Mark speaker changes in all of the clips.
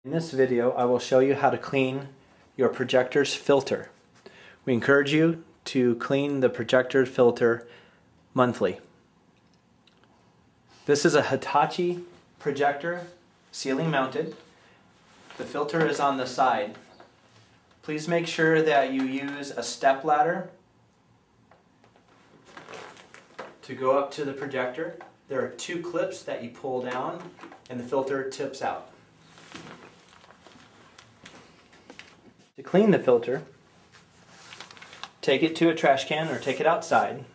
Speaker 1: In this video, I will show you how to clean your projector's filter. We encourage you to clean the projector filter monthly. This is a Hitachi projector, ceiling mounted. The filter is on the side. Please make sure that you use a step ladder to go up to the projector. There are two clips that you pull down and the filter tips out. To clean the filter, take it to a trash can or take it outside.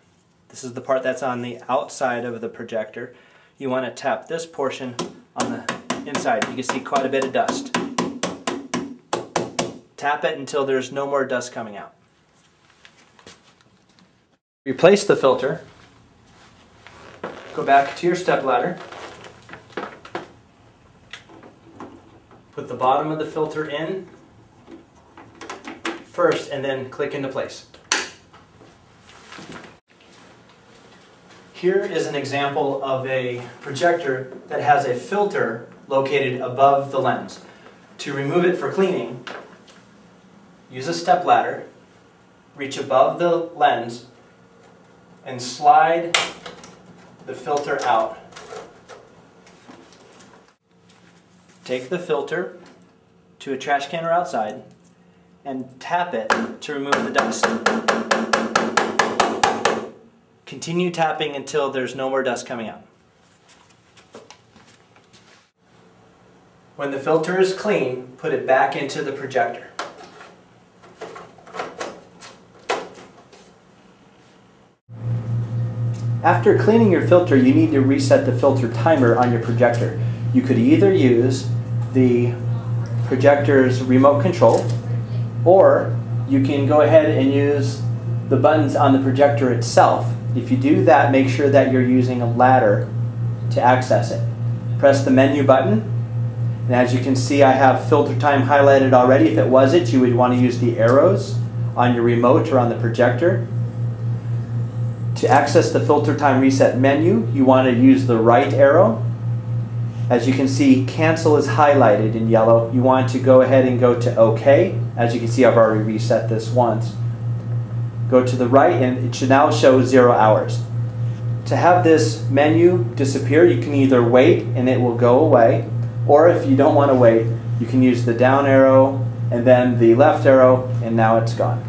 Speaker 1: This is the part that's on the outside of the projector. You want to tap this portion on the inside. You can see quite a bit of dust. Tap it until there's no more dust coming out. Replace the filter. Go back to your stepladder. Put the bottom of the filter in first and then click into place. Here is an example of a projector that has a filter located above the lens. To remove it for cleaning, use a stepladder, reach above the lens, and slide the filter out. Take the filter to a trash can or outside and tap it to remove the dust. Continue tapping until there's no more dust coming out. When the filter is clean, put it back into the projector. After cleaning your filter, you need to reset the filter timer on your projector. You could either use the projector's remote control, or you can go ahead and use the buttons on the projector itself. If you do that, make sure that you're using a ladder to access it. Press the menu button, and as you can see, I have filter time highlighted already. If it wasn't, you would want to use the arrows on your remote or on the projector. To access the filter time reset menu, you want to use the right arrow. As you can see, cancel is highlighted in yellow. You want to go ahead and go to OK. As you can see, I've already reset this once. Go to the right and it should now show 0 hours. To have this menu disappear, you can either wait and it will go away, or if you don't want to wait, you can use the down arrow and then the left arrow, and now it's gone.